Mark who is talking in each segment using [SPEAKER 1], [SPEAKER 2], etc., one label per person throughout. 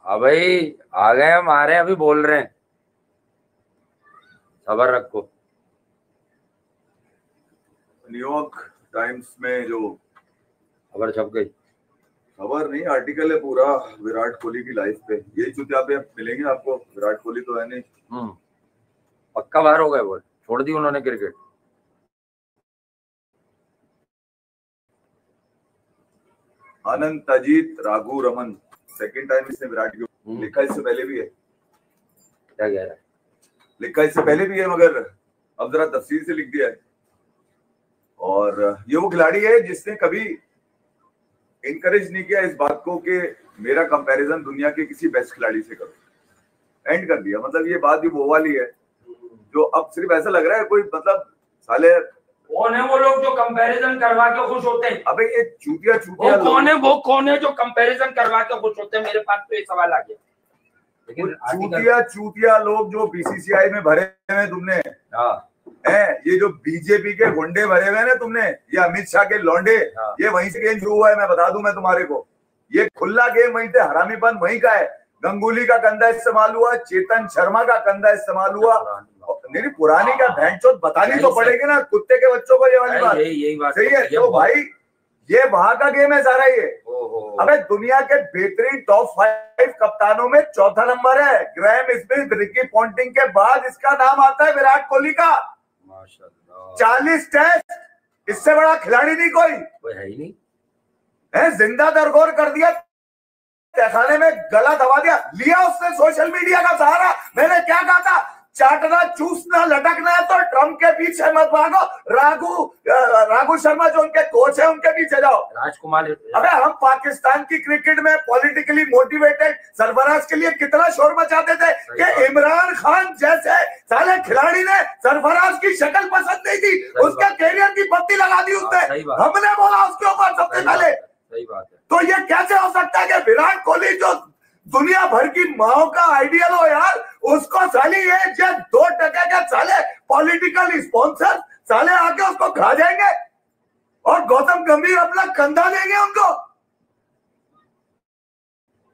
[SPEAKER 1] हाँ भाई आ गए हम, आ रहे हैं, अभी बोल रहे हैं, खबर रखो।
[SPEAKER 2] न्यूयॉर्क टाइम्स में जो
[SPEAKER 1] खबर छप गई।
[SPEAKER 2] खबर नहीं, आर्टिकल है पूरा विराट कोहली की लाइफ पे। यही चुतिया पे मिलेंगे आपको। विराट कोहली तो है नहीं।
[SPEAKER 1] पक्का बाहर हो गए, वो छोड़ दी उन्होंने क्रिकेट।
[SPEAKER 2] अनंत अजीत राघु रमन, सेकंड टाइम इसने विराट को लिखा। इससे पहले भी है।
[SPEAKER 1] क्या कह रहा है?
[SPEAKER 2] लिखा इससे पहले भी है, मगर अब जरा तफसील से लिख दिया है। और ये वो खिलाड़ी है जिसने कभी इनकरेज नहीं किया इस बात को कि मेरा कंपैरिजन दुनिया के किसी बेस्ट खिलाड़ी से करो। एंड कर दिया। मतलब ये बात भी वो वाली है जो अब सिर्फ ऐसा लग रहा है कोई, मतलब साले
[SPEAKER 1] कौन है वो लोग जो कंपैरिजन करवा के खुश होते हैं?
[SPEAKER 2] अबे ये चूतिया
[SPEAKER 1] वो कौन है जो कंपैरिजन करवा के खुश होते हैं? मेरे पास तो ये सवाल आ गया।
[SPEAKER 2] लेकिन चूतिया लोग जो बीसीसीआई में भरे हुए हैं तुमने, ये जो बीजेपी के गुंडे भरे हुए हैं ना तुमने, ये अमित शाह के लौंडे, ये वहीं से गेम शुरू हुआ है। मैं बता दूं मैं तुम्हारे को, ये खुला गेम वहीं से, हरामीपन वहीं का है। गंगुली का कंधा इस्तेमाल हुआ, चेतन शर्मा का कंधा इस्तेमाल हुआ। नहीं पुरानी का भैंचोद बतानी तो पड़ेगी ना कुत्ते के बच्चों को। ये वाली बात
[SPEAKER 1] यही बात
[SPEAKER 2] सही है। तो भाई ये वहां का गेम है सारा। ये अबे दुनिया के बेहतरीन टॉप 5 कप्तानों में चौथा नंबर है। ग्रैम स्मिथ, रिकी पॉन्टिंग के बाद इसका नाम आता है विराट कोहली का। माशाल्लाह 40 टेस्ट, इससे बड़ा खिलाड़ी नहीं कोई
[SPEAKER 1] है ही नहीं
[SPEAKER 2] है। जिंदा दरगोर कर दिया, तहखाने में गला दबा दिया, लिया उसने सोशल मीडिया का सहारा। मैंने क्या कहा था, चाटना चूसना लटकना है तो ट्रम्प के पीछे मत भागो। राघु शर्मा जो उनके कोच है उनके पीछे जाओ।
[SPEAKER 1] राजकुमार,
[SPEAKER 2] अबे हम पाकिस्तान की क्रिकेट में पॉलिटिकली मोटिवेटेड सरफराज के लिए कितना शोर मचाते थे कि इमरान खान जैसे साले खिलाड़ी ने सरफराज की शक्ल पसंद नहीं थी, उसके कैरियर की बत्ती लगा दी उसने। हमने बोला उसके ऊपर सबसे पहले।
[SPEAKER 1] सही बात है।
[SPEAKER 2] तो ये कैसे हो सकता है कि विराट कोहली जो दुनिया भर की माओ का आइडियल हो यार, उसको साली ये 2% के साले पॉलिटिकल स्पॉन्सर साले आके उसको खा जाएंगे और गौतम गंभीर अपना कंधा देंगे उनको।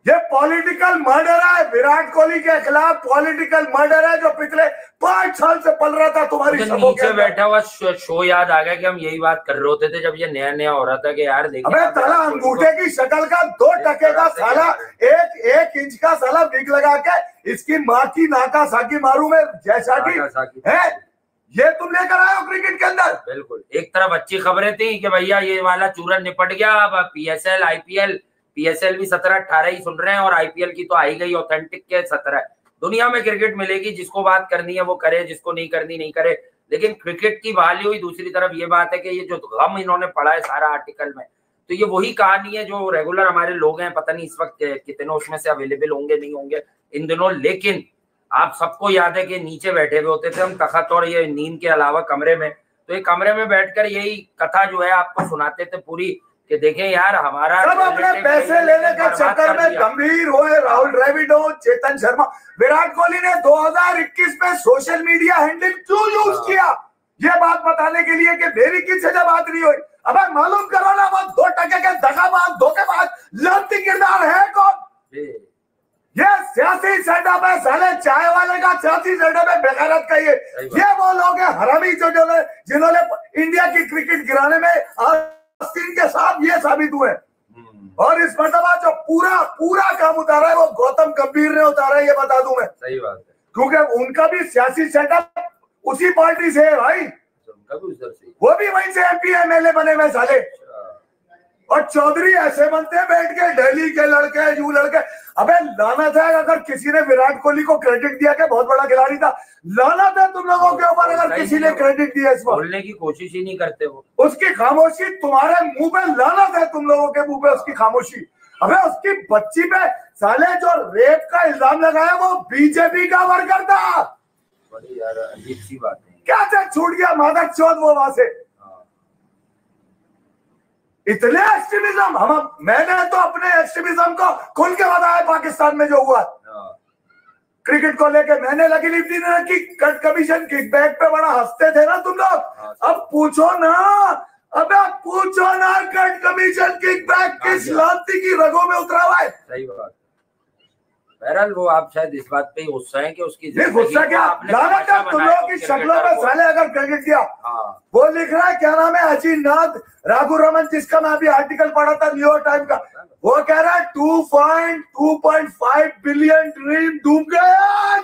[SPEAKER 2] ये पॉलिटिकल मर्डर है। विराट कोहली के खिलाफ पॉलिटिकल मर्डर है जो पिछले 5 साल से पल रहा था तुम्हारी सबों के।
[SPEAKER 1] नीचे बैठा हुआ शो याद आ गया कि हम यही बात कर रहे होते थे जब ये नया नया हो रहा था कि यार देखिए,
[SPEAKER 2] अबे साला अंगूठे की शक्ल का 2% का साला, एक इंच का साला विग लगा के इसकी माँ की नाका साकी मारू में जैसा की है। ये तुम लेकर आए हो क्रिकेट के अंदर।
[SPEAKER 1] बिल्कुल। एक तरफ अच्छी खबरें थी कि भैया ये वाला चूरन निपट गया, अब पीएसएल आईपीएल, पीएसएल भी 17-18 ही सुन रहे हैं और आईपीएल की तो आई गई ऑथेंटिक के 17। दुनिया में क्रिकेट मिलेगी, जिसको बात करनी है वो करे, जिसको नहीं करनी नहीं करे। लेकिन क्रिकेट की बहाली हुई। दूसरी तरफ ये बात है कि ये जो गम इन्होंने पढ़ा है सारा आर्टिकल में, तो ये वही कहानी है जो रेगुलर हमारे लोग हैं, पता नहीं इस वक्त कितने उसमें से अवेलेबल होंगे नहीं होंगे इन दिनों। लेकिन आप सबको याद है कि नीचे बैठे हुए होते थे हम तखत और ये नींद के अलावा कमरे में, तो ये कमरे में बैठकर यही कथा जो है आपको सुनाते थे पूरी कि देखें यार हमारा
[SPEAKER 2] सब अपने पैसे लेने के चक्कर में गंभीर हुए। राहुल द्रविड़ हो, चेतन शर्मा। विराट कोहली ने 2021 में सोशल मीडिया हैंडल क्यों यूज किया, ये बात बताने के लिए कि मेरी किसी से बात नहीं हुई। अब मालूम करो ना, वो 2% के दगाबाज धोखेबाज लानती किरदार है कौन। ये सियासी सेटअप है साले, चाय वाले का सियासी सेटअप है, बेगैरत का। ये वो लोग हैं हरामी जिन्होंने इंडिया की क्रिकेट गिराने में आस्तीन के साथ ये साबित हुए। और इस मर्तबा जो पूरा काम उतारा है वो गौतम गंभीर ने उतारा है, ये बता दूं मैं।
[SPEAKER 1] सही बात है।
[SPEAKER 2] क्योंकि उनका भी सियासी सेटअप उसी पार्टी से है भाई,
[SPEAKER 1] उनका भी उधर से,
[SPEAKER 2] वो भी वहीं से एमपी एमएलए बने हुए साले। और चौधरी ऐसे बनते हैं बैठ के, दिल्ली के लड़के, यू लड़के। अबे लानत है अगर किसी ने विराट कोहली को क्रेडिट दिया कि बहुत बड़ा खिलाड़ी था। लानत है तुम लोगों के ऊपर अगर किसी ने क्रेडिट दिया। इस
[SPEAKER 1] बोलने की कोशिश ही नहीं करते वो।
[SPEAKER 2] उसकी खामोशी तुम्हारे मुंह पे, लानत है तुम लोगों के मुंह पे उसकी खामोशी। अबे उसकी बच्ची पे साले जो रेप का इल्जाम लगाया वो बीजेपी का वर्कर था।
[SPEAKER 1] बड़ी यार अजीब सी बात है।
[SPEAKER 2] क्या छूट गया मादक चौथ वो वहां से। इतने एक्सट्रीमिज्म मैंने तो अपने एक्सट्रीमिज्म को खुल के बताया पाकिस्तान में जो हुआ क्रिकेट को लेके। मैंने लगी लिपटी ने रखी, कट कमीशन किकबैक पे बड़ा हंसते थे ना तुम लोग। अब पूछो ना, अबे पूछो ना, कट कमीशन किकबैक किस लांती की रगों में उतरा हुआ है।
[SPEAKER 1] सही बात। बहरहाल वो आप शायद इस बात पे ही गुस्सा है कि उसकी
[SPEAKER 2] गुस्सा क्या लानत है तुम लोगों की शक्लों में साले अगर क्रिकेट किया। वो लिख रहा है क्या नाम है अजीत नाथ राघु रमन, जिसका मैं अभी आर्टिकल पढ़ा था न्यूयॉर्क टाइम का, वो कह रहा है 2.5 बिलियन ड्रीम डूब गया।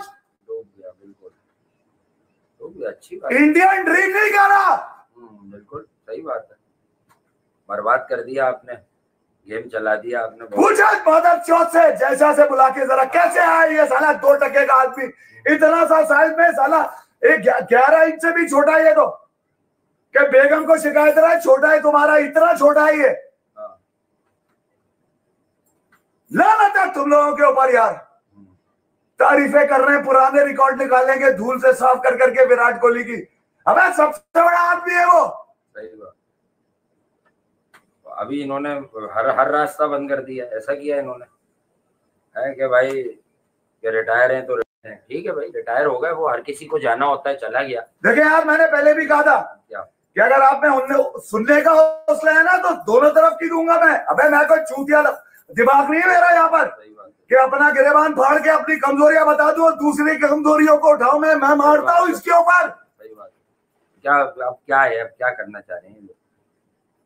[SPEAKER 1] बिल्कुल अच्छी बात,
[SPEAKER 2] इंडियन ड्रीम नहीं कह रहा।
[SPEAKER 1] बिल्कुल सही बात है, बर्बाद कर दिया आपने, गेम चला दिया आपने।
[SPEAKER 2] पूछा मदर चौथ से जैसा से बुला के जरा कैसे आया ये साला 2 टके का आदमी, इतना सा साइज में साला 11 इंच से भी छोटा है ये तो, कि बेगम को शिकायत रहा है छोटा है तुम्हारा, इतना छोटा है ये। लानत है तुम लोगों के ऊपर यार, तारीफें कर रहे हैं, पुराने रिकॉर्ड निकालेंगे धूल से साफ कर करके विराट कोहली की। अबे सबसे बड़ा आदमी है वो। सही बात,
[SPEAKER 1] अभी इन्होंने हर रास्ता बंद कर दिया, ऐसा किया इन्होंने है कि भाई कि रिटायर हैं तो ठीक है भाई, रिटायर हो गए, वो हर किसी को जाना होता है, चला गया।
[SPEAKER 2] देखिए यार मैंने पहले भी कहा था क्या कि अगर आप में सुनने का हौसला है ना तो दोनों तरफ की दूंगा मैं। अबे मैं कोई चूतिया दिमाग नहीं है मेरा यहाँ पर कि अपना गिरेबान फाड़ के अपनी कमजोरियां बता दूं और दूसरी कमजोरियों को उठाऊं मैं मारता हूँ इसके ऊपर।
[SPEAKER 1] सही बात, क्या अब क्या है, अब क्या करना चाह रहे हैं?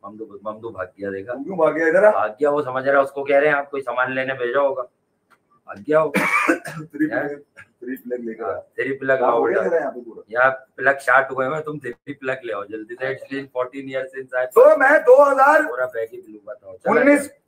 [SPEAKER 1] ममदू भाग गया, देखा
[SPEAKER 2] क्यों भाग गया? इधर
[SPEAKER 1] भाग गया, वो समझ रहा है, उसको कह रहे हैं आप कोई सामान लेने भेजा होगा, भाग गया होगा।
[SPEAKER 2] 3 प्लग लेकर
[SPEAKER 1] 3 प्लग यहाँ प्लग शार्ट हुए हैं, तुम 3 प्लग ले आओ जल्दी से। 14 ईयर सिंस
[SPEAKER 2] तो मैं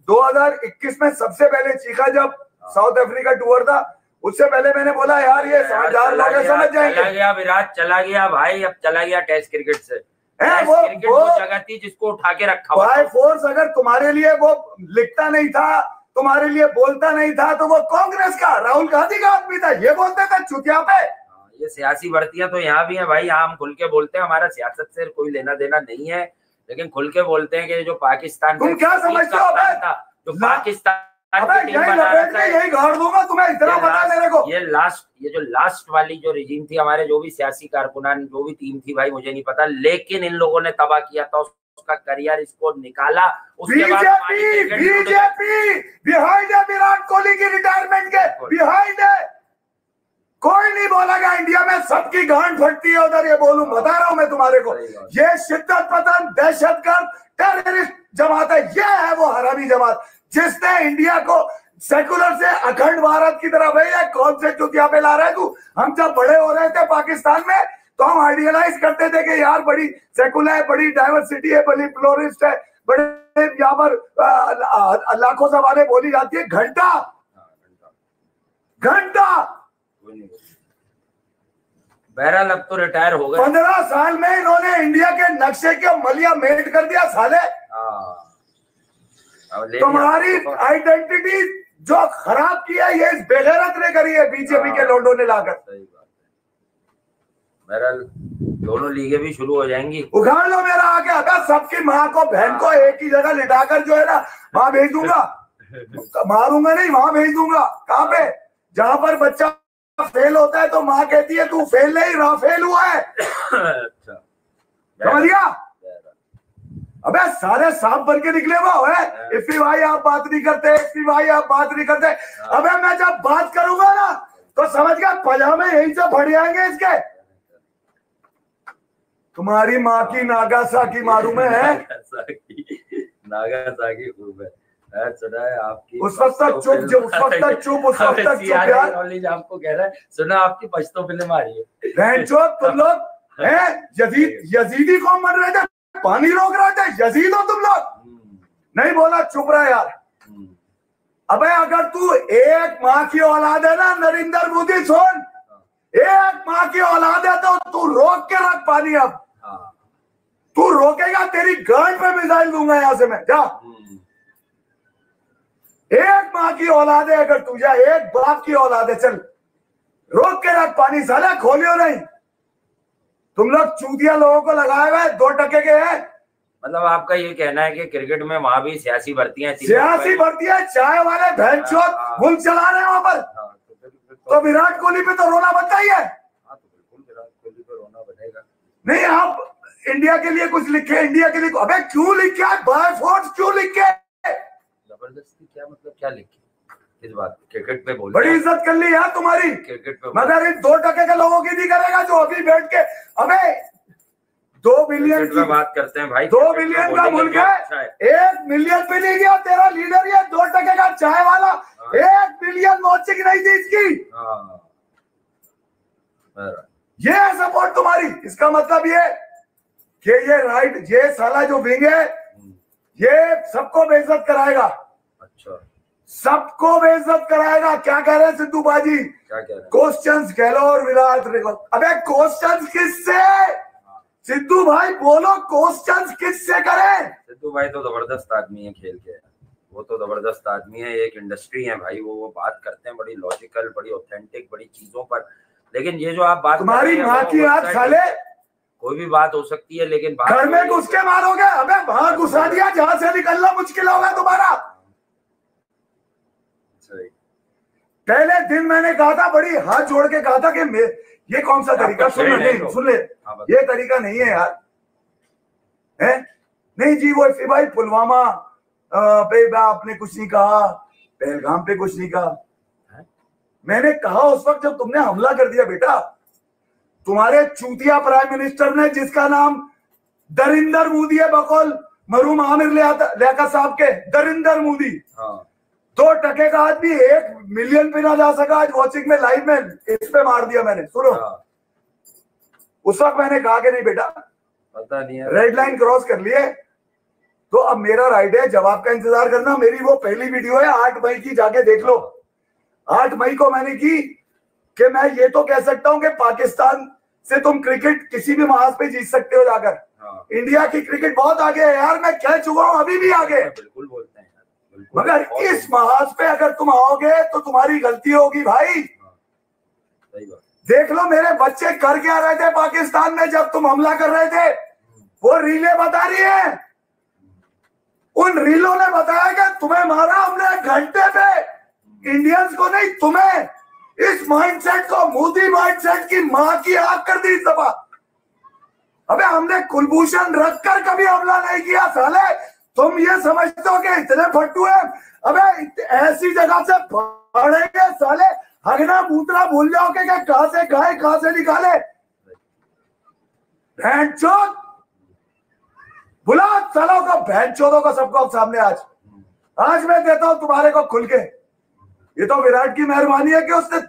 [SPEAKER 2] 2021 में सबसे पहले चीखा जब साउथ अफ्रीका टूर था, उससे पहले मैंने बोला यार ये समझदार लोग समझ जाएंगे।
[SPEAKER 1] चला गया विराट, चला गया भाई, अब चला गया टेस्ट क्रिकेट से।
[SPEAKER 2] वो
[SPEAKER 1] जगह थी जिसको उठा के रखा हुआ।
[SPEAKER 2] भाई फोर्स अगर तुम्हारे लिए वो लिखता नहीं था, तुम्हारे लिए बोलता नहीं था, तो वो कांग्रेस का राहुल गांधी का आदमी था, ये बोलते थे चुतिया पे।
[SPEAKER 1] ये सियासी भर्तियां तो यहाँ भी है भाई, यहाँ हम खुल के बोलते हैं, हमारा सियासत से कोई लेना देना नहीं है, लेकिन खुल के बोलते हैं कि जो पाकिस्तान,
[SPEAKER 2] तुम क्या समझते हो
[SPEAKER 1] जो पाकिस्तान
[SPEAKER 2] यही गाड़ दूंगा तुम्हें, इतना पता मेरे को।
[SPEAKER 1] ये जो लास्ट वाली जो रिजीम थी, हमारे जो भी सियासी कारकुनान जो भी टीम थी भाई, मुझे नहीं पता, लेकिन इन लोगों ने तबाह किया था उसका करियर, इसको निकाला। उसके बाद
[SPEAKER 2] बीजेपी बिहाइंड है विराट कोहली की रिटायरमेंट के, बिहाइंड है। कोई नहीं बोलेगा इंडिया में, सबकी गांड फटती है उधर, ये बोलूं बता रहा हूं मैं तुम्हारे को। ये शिद्दत पसंद दहशतगर्द टेररिस्ट जमात है, ये है वो हरामी जमात जिसने इंडिया को सेकुलर से अखंड भारत की तरफ है। कौन से चुतिया पे ला रहा है तू? हम जब बड़े हो रहे थे पाकिस्तान में तो हम आइडियलाइज करते थे कि यार बड़ी सेकुलर है, बड़ी डाइवर्सिटी है, बड़ी प्लोरिस्ट है, बड़े यहाँ पर लाखों जबानें बोली जाती है। घंटा
[SPEAKER 1] बहरहाल अब तो रिटायर हो गए।
[SPEAKER 2] 15 साल में इन्होंने इंडिया के नक्शे के मलिया मेट कर दिया साले। तुम्हारी आइडेंटिटी जो खराब किया ये इस बेगैरत ने करी है, बीजेपी के लोगों ने लाकर।
[SPEAKER 1] सही बात है, बहरहाल दोनों लीगें भी शुरू हो जाएंगी।
[SPEAKER 2] उखाड़ लो मेरा आगे, अगर सबकी माँ को बहन को एक ही जगह लिटाकर जो है ना वहां भेज दूंगा, मारूंगा नहीं, वहां भेज दूंगा। कहाँ पे? जहां पर बच्चा फेल होता है तो माँ कहती है तू फेल नहीं रहा, फेल हुआ है।
[SPEAKER 1] अच्छा
[SPEAKER 2] समझ गया? अबे सारे सांप बन के निकले हुआ है। इफी भाई आप बात नहीं करते, इफी भाई आप बात नहीं करते। अबे मैं जब बात करूंगा ना तो समझ गया पजामे यहीं से फट जाएंगे इसके। तुम्हारी माँ की नागासाकी मारू में है।
[SPEAKER 1] नागासाकी खूब है, सुना है आपकी।
[SPEAKER 2] उस वक्त तक चुप, उस वक्त तक चुप यार।
[SPEAKER 1] नॉलेज आपको कह रहा है, सुना आपकी पश्तो फिल्म आ रही है।
[SPEAKER 2] तुम लोग हैं यजीदी कौन बन रहे थे, पानी रोक रहे थे, यजीद हो तुम लोग। नहीं बोला, चुप रहा यार। अबे अगर तू एक माँ की औलाद है ना नरेंद्र मोदी, सुन, एक माँ की औलाद है तो तू रोक के रख पानी। अब तू रोकेगा तेरी गांड पे मिसाइल दूंगा यहां से मैं, जा। एक माँ की औलाद है अगर तू, जा, एक बाप की औलाद है, चल रोक के रख पानी, साला खोलियो नहीं। तुम लोग चूतिया लोगों को लगाए हुए 2 टके के हैं।
[SPEAKER 1] मतलब आपका ये कहना है कि क्रिकेट में वहां भी सियासी भर्तियां,
[SPEAKER 2] चाय वाले भैंचोद मुल्क चला रहे हैं वहां पर। तो विराट कोहली पे तो रोना बनता ही है।
[SPEAKER 1] बिल्कुल विराट कोहली पे रोना बनेगा।
[SPEAKER 2] नहीं आप इंडिया के लिए कुछ लिखे, इंडिया के लिए अबे क्यों लिखे? बाय फोर्स क्यों लिखे?
[SPEAKER 1] जबरदस्ती क्या मतलब, क्या लिखे? इस बात क्रिकेट पे बोल
[SPEAKER 2] बड़ी इज्जत कर ली यार तुम्हारी
[SPEAKER 1] क्रिकेट पे,
[SPEAKER 2] मगर इन 2% के लोगों की नहीं करेगा जो अभी बैठ के अबे 2 बिलियन की
[SPEAKER 1] बात करते हैं भाई।
[SPEAKER 2] 2 बिलियन का मुल्क है, 1 मिलियन भी नहीं गया तेरा लीडर, ये 2% का चाय वाला 1 मिलियन वॉचिंग नहीं थी इसकी। ये है सपोर्ट तुम्हारी। इसका मतलब ये कि ये राइट, ये साला जो विंग है ये सबको बेइज्जत कराएगा। अच्छा, सबको बेइज्जत कराएगा। क्या कह रहे हैं सिद्धू बाजी? क्या कह रहे हैं? Questions Gehlot Virat record. अबे क्वेश्चंस किससे? सिद्धू भाई बोलो, क्वेश्चंस किससे करें? सिद्धू भाई तो जबरदस्त आदमी है खेल के, वो तो जबरदस्त आदमी है, एक इंडस्ट्री है भाई, वो बात करते हैं बड़ी लॉजिकल, बड़ी ऑथेंटिक, बड़ी चीजों पर। लेकिन ये जो आप बात, तुम्हारी माँ की याद साले, कोई भी बात हो सकती है, लेकिन घर में घुस के मारोगे। अबे वहां घुसा दिया, जहां से निकलना मुश्किल होगा तुम्हारा। पहले दिन मैंने कहा था, बड़ी हाथ जोड़ के कहा था कि ये कौन सा तरीका, सुन ले, ये तरीका नहीं है यार, है नहीं जी। वो भाई पुलवामा पे आपने कुछ नहीं कहा, पहलगाम पे कुछ नहीं कहा। मैंने कहा उस वक्त जब तुमने हमला कर दिया बेटा, तुम्हारे चूतिया प्राइम मिनिस्टर ने, जिसका नाम दरिंदर मोदी है, बकौल मरूम आमिर लियाकत साहब के, दरिंदर मोदी, 2% का आदमी 1 मिलियन पे ना जा सका आज वॉचिंग में, लाइव में, इस पे मार दिया मैंने। सुनो, उस वक्त मैंने कहा कि नहीं बेटा, पता नहीं है, रेड लाइन क्रॉस कर लिए तो अब मेरा राइट है जवाब का इंतजार करना। मेरी वो पहली वीडियो है 8 मई की, जाके देख लो। 8 मई को मैंने की कि मैं ये तो कह सकता हूं कि पाकिस्तान से तुम क्रिकेट किसी भी महाज पे जीत सकते हो जाकर। इंडिया की क्रिकेट बहुत आगे है यार, मैं कह चुका हूं, अभी भी आगे। बिल्कुल बोलते हैं यार, मगर इस महाज पे अगर तुम आओगे तो तुम्हारी गलती होगी भाई। सही बात। देख लो मेरे बच्चे कर क्या रहे थे पाकिस्तान में जब तुम हमला कर रहे थे, वो रीलें बता रही है। उन रीलों ने बताया कि तुम्हें मारा हमने घंटे पे, इंडियंस को नहीं, तुम्हें। इस माइंडसेट को, मोदी माइंडसेट की मां की आग कर दी इस दफा। अबे हमने कुलभूषण रखकर कभी हमला नहीं किया साले। तुम ये समझते हो कि इतने फट्टू है? अबे ऐसी जगह से पड़ेंगे साले, हगना मूत्रा भूल जाओगे कि कहां से खाए कहां से निकाले। बहन चोद बुला सालों को, बहन चोदों को, सबको सामने। आज मैं देता हूं तुम्हारे को खुल के। ये तो विराट की मेहरबानी है कि उसने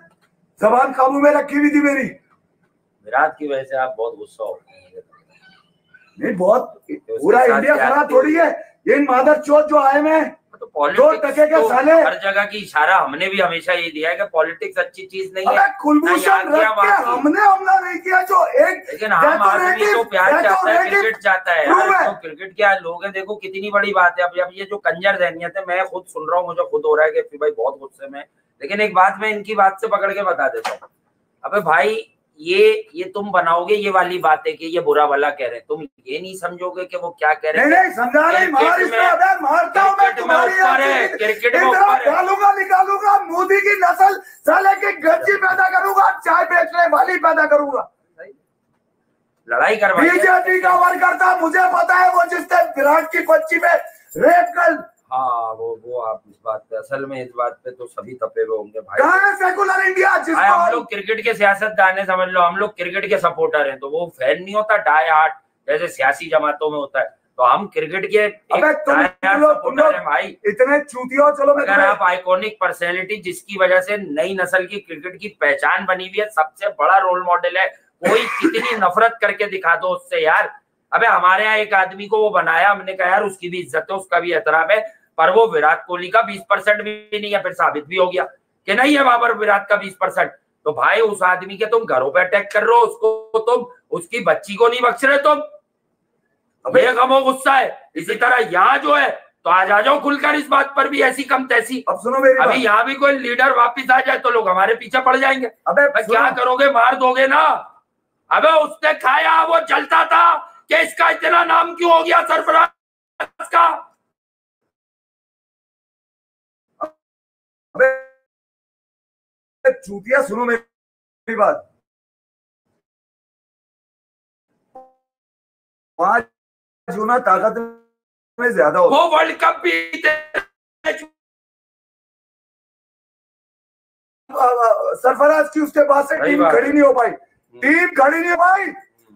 [SPEAKER 2] जबान काबू में रखी हुई थी मेरी। विराट की वजह से आप बहुत गुस्सा हो गए? नहीं, बहुत, पूरा इंडिया खराब थोड़ी है। ये मादर चौथ जो आए में तो पॉलिटिक्स के साले, हर जगह की इशारा हमने भी हमेशा ये दिया है कि पॉलिटिक्स अच्छी चीज नहीं है। कुलभूषण रख के हमने हमला नहीं किया। जो एक, लेकिन आम आदमी तो प्यार चाहता है, क्रिकेट चाहता है यार। तो क्रिकेट क्या लोग हैं, देखो कितनी बड़ी बात है। अब ये जो कंजर जहनियत है, मैं खुद सुन रहा हूँ, मुझे खुद हो रहा है कि भाई बहुत गुस्से में। लेकिन एक बात मैं इनकी बात से पकड़ के बता देता हूँ। अबे भाई ये तुम बनाओगे ये वाली बात है कि ये बुरा भला कह रहे हैं, तुम ये नहीं समझोगे कि वो क्या कह रहे हैं। नहीं समझा नहीं, मारता हूं मैं तुम्हारी, क्रिकेट में डालूंगा, निकालूंगा मोदी की नस्ल साले की गंजी पैदा करूंगा, चाय बेचने वाली पैदा करूंगा। लड़ाई कर बीजेपी का वर्कर था, मुझे पता है, वो जिसने विराट की बच्ची में रेप कर। हाँ वो आप इस बात पे, असल में इस बात पे तो सभी तपे हुए होंगे भाई। कहाँ है सेकुलर इंडिया? हम लोग क्रिकेट के सियासतदान है, समझ लो, हम लोग क्रिकेट के सपोर्टर हैं, तो वो फैन नहीं होता डाई हार्ट जैसे सियासी जमातों में होता है। तो हम क्रिकेट के सपोर्टर हैं भाई। इतने चूतिया, चलो अगर आप आइकॉनिक पर्सनैलिटी जिसकी वजह से नई नस्ल की क्रिकेट की पहचान बनी हुई है, सबसे बड़ा रोल मॉडल है, कोई कितनी नफरत करके दिखा दो उससे यार। अबे हमारे यहाँ एक आदमी को वो बनाया, हमने कहा यार उसकी भी इज्जत है, उसका भी एहतराम है, पर वो विराट कोहली का 20% भी नहीं है। फिर साबित भी हो गया कि नहीं है वहां पर विराट का 20%। तो भाई उस आदमी के तुम घरों पे अटैक कर रहे हो, उसको तुम, उसकी बच्ची को नहीं बख्श रहे तुम। अब ये गमो गुस्सा है। इसी तरह यहाँ जो है, तो आज आ जाओ खुलकर इस बात पर भी, ऐसी कम तैसी। अब सुनो मेरी अभी यहाँ भी कोई लीडर वापिस आ जाए तो लोग हमारे पीछे पड़ जाएंगे। अबे क्या करोगे, मार दोगे ना। अबे उसने खाया, वो जलता था कि इसका इतना नाम क्यों हो गया सरफराज का। चूतिया सुनो मेरी बात, 5 जुना ताकत में ज्यादा हो। वो वर्ल्ड कप भी सरफराज की उसके बाद से टीम खड़ी नहीं हो पाई, टीम खड़ी नहीं हो पाई।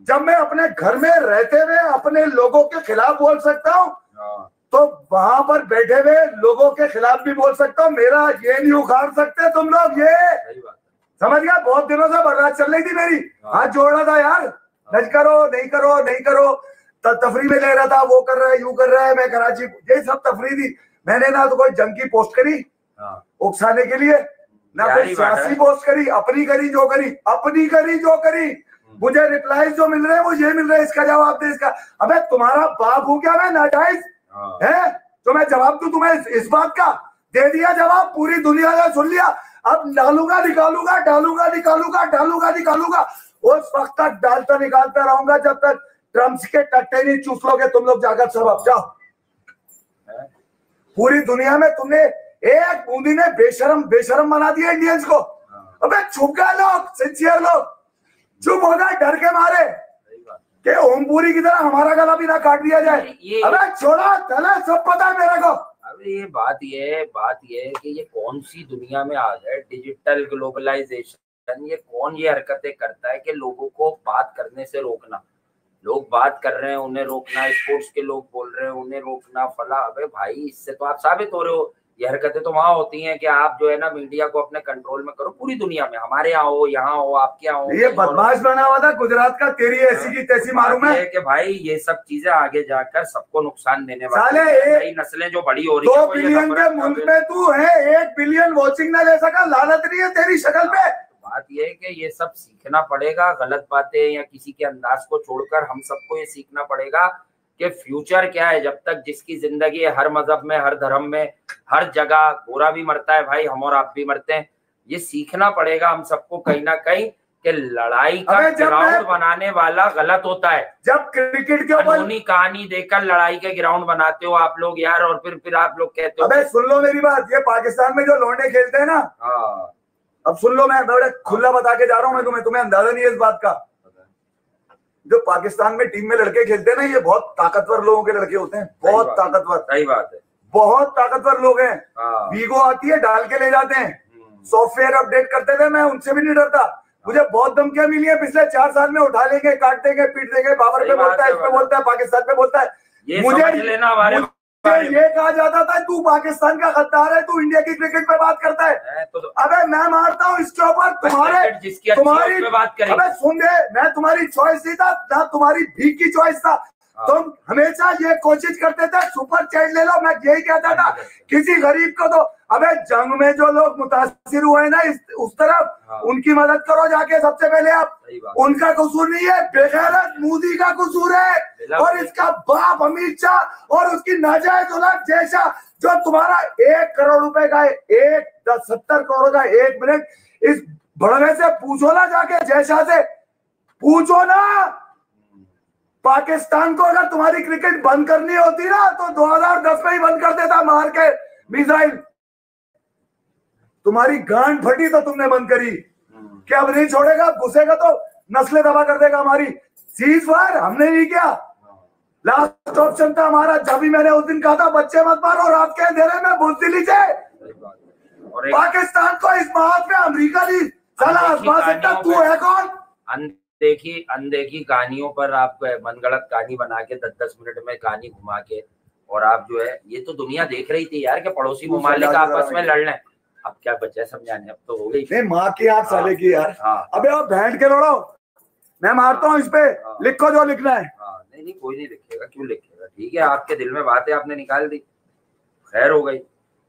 [SPEAKER 2] जब मैं अपने घर में रहते हुए अपने लोगों के खिलाफ बोल सकता हूँ, तो वहां पर बैठे हुए लोगों के खिलाफ भी बोल सकता हूँ। मेरा ये नहीं उखाड़ सकते तुम लोग, ये समझ गया। बहुत दिनों से बर्बाद चल रही थी मेरी, हाथ जोड़ रहा था यार, नहीं करो नहीं करो नहीं करो, तफरी में ले रहा था, वो कर रहा है यूं कर रहा है, मैं कराची, ये सब तफरी थी। मैंने ना तो कोई जंग की पोस्ट करी उकसाने के लिए, ना कोई सियासी पोस्ट करी, अपनी करी जो करी, अपनी करी जो करी। मुझे रिप्लाई जो मिल रहे हैं वो ये मिल रहे हैं, इसका जवाब दे, इसका। अबे तुम्हारा बाप हूं क्या मैं नाजायज है तो मैं जवाब दूं तुम्हें इस बात का? दे दिया जवाब, पूरी दुनिया ने सुन लिया। अब डालूंगा निकालूंगा, डालूंगा निकालूंगा, डालूंगा निकालूंगा, उस वक्त तक डालता निकालता रहूंगा जब तक ट्रम्प के टट्टे नहीं चूस लोगे तुम लोग जाकर। सब अब जाओ, पूरी दुनिया में तुमने एक बूंदी ने बेशरम बेशरम बना दिया इंडियंस को। अबे चुप गए लोग, सिंसियर लोग चुप हो गए डर के मारे कि ओमपुरी की तरह हमारा गला भी ना काट दिया जाए। अबे छोड़ा चला, सब पता है मेरे को।
[SPEAKER 1] अबे ये बात है कि ये कौन सी दुनिया में आ गए, डिजिटल ग्लोबलाइजेशन, ये कौन ये हरकतें करता है कि लोगों को बात करने से रोकना। लोग बात कर रहे हैं उन्हें रोकना, स्पोर्ट्स के लोग बोल रहे हैं उन्हें रोकना, फला। अबे भाई इससे तो आप साबित हो रहे हो। ये हरकतें तो वहां होती हैं कि आप जो है ना मीडिया को अपने कंट्रोल में करो पूरी दुनिया में, हमारे यहाँ हो, यहाँ हो, आपके यहाँ हो।
[SPEAKER 2] ये बदमाश बना हुआ था गुजरात का, तेरी ऐसी की तैसी मारूं मैं।
[SPEAKER 1] कि भाई ये सब चीजें आगे जाकर सबको नुकसान देने वाली है। नई नस्लें जो बड़ी हो रही है,
[SPEAKER 2] 2 बिलियन के मुल्क में तू है, 1 बिलियन वॉचिंग ना ले सका, लानत नहीं है तेरी शक्ल पे।
[SPEAKER 1] बात ये है कि ये सब सीखना पड़ेगा, गलत बातें या किसी के अंदाज को छोड़कर हम सबको ये सीखना पड़ेगा कि फ्यूचर क्या है। जब तक जिसकी जिंदगी है, हर मजहब में, हर धर्म में, हर जगह गोरा भी मरता है भाई, हम और आप भी मरते हैं। ये सीखना पड़ेगा हम सबको कहीं ना कहीं कि लड़ाई का ग्राउंड बनाने वाला गलत होता है।
[SPEAKER 2] जब क्रिकेट के
[SPEAKER 1] ऊपर कहानी देकर लड़ाई के ग्राउंड बनाते हो आप लोग यार, और फिर आप लोग कहते हो।
[SPEAKER 2] अबे सुन लो मेरी बात, ये पाकिस्तान में जो लौंडे खेलते हैं ना, अब सुन लो, मैं बड़ा खुला बता के जा रहा हूँ मैं तुम्हें अंदाजा नहीं है इस बात का। जो पाकिस्तान में टीम में लड़के खेलते हैं ना, ये बहुत ताकतवर लोगों के लड़के होते हैं, बहुत ताकतवर।
[SPEAKER 1] सही बात है,
[SPEAKER 2] बहुत ताकतवर लोग हैं। वीगो आती है, डाल के ले जाते हैं, सॉफ्टवेयर अपडेट करते थे, मैं उनसे भी नहीं डरता। मुझे बहुत धमकियां मिली है पिछले 4 साल में, उठा लेंगे, काट देंगे, पीट देंगे, बाबर पे बोलता है, इस पे बोलता है, पाकिस्तान पे बोलता है। मुझे ये कहा जाता था तू पाकिस्तान का गद्दार है, तू इंडिया की क्रिकेट पे बात करता है। अबे मैं मारता हूँ इसके ऊपर तुम्हारी
[SPEAKER 1] बात करें।
[SPEAKER 2] अबे सुन दे, मैं तुम्हारी चॉइस नहीं था ना, तुम्हारी भीख की चॉइस था। तुम हमेशा ये कोशिश करते थे सुपर चैट ले लो, मैं यही कहता था किसी गरीब को तो। अबे जंग में जो लोग मुतासिर हुए ना उस तरफ, उनकी मदद करो जाके सबसे पहले आप। उनका कसूर नहीं है, बेगैरत मोदी का कसूर है, और इसका बाप अमित शाह और उसकी नाजायज औलाद जैसा, जो तुम्हारा 1 करोड़ रुपए का 70 करोड़ का 1 मिनट, इस बड़वे से पूछो ना जाके, जैसा से पूछो ना। पाकिस्तान को अगर तुम्हारी क्रिकेट बंद करनी होती ना तो 2010 में ही बंद कर देता, मार के मिसाइल। तुम्हारी गांड फटी तो तुमने बंद करी, क्या अब नहीं छोड़ेगा, घुसेगा तो नस्लें दबा कर देगा हमारी। सीज फायर हमने नहीं किया, लास्ट ऑप्शन था हमारा। जब भी मैंने उस दिन कहा था बच्चे मत मारो, रात के अंधेरे में बुजदिली से पाकिस्तान को इस बात पे अमेरिका दी चला आसमा सकता, तू है कौन?
[SPEAKER 1] अनदेखी कहानियों पर आप मनगढ़ंत कहानी बना के 10-10 मिनट में कहानी घुमा के, और आप जो है, ये तो दुनिया देख रही थी यार कि पड़ोसी ममालिक आपस में लड़ रहे। अब क्या बचा समझाने, अब तो हो गई।
[SPEAKER 2] नहीं माँ की आंख साले की यार। अबे आप बैंड के लड़ो, मैं मारता हूँ इस पे, लिखो जो लिखना है।
[SPEAKER 1] नहीं कोई नहीं लिखेगा, क्यों लिखेगा, ठीक है, आपके दिल में बात है, आपने निकाल दी, खैर हो गई।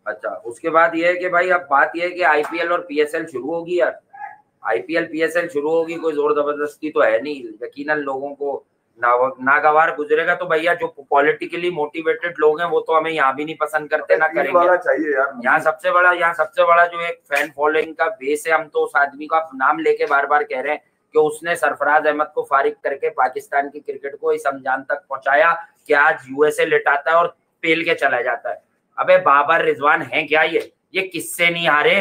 [SPEAKER 1] अच्छा, उसके बाद ये है कि भाई अब बात ये है कि आईपीएल और पीएसएल शुरू होगी यार। आईपीएल पीएसएल शुरू होगी, कोई जोर जबरदस्ती तो है नहीं, यकीनन लोगों को नागवार गुजरेगा। तो भैया जो पॉलिटिकली मोटिवेटेड लोग हैं वो तो हमें यहाँ भी नहीं पसंद करते, ना करेंगे
[SPEAKER 2] चाहिए यार।
[SPEAKER 1] यहाँ सबसे बड़ा जो एक फैन फॉलोइंग का बेस है, हम तो उस आदमी का नाम लेके बार बार कह रहे हैं कि उसने सरफराज अहमद को फारिग करके पाकिस्तान की क्रिकेट को इस अंजाम तक पहुंचाया कि आज यूएसए लिटाता है और पेल के चला जाता है। अबे बाबर रिजवान है क्या ये किससे नहीं हारे,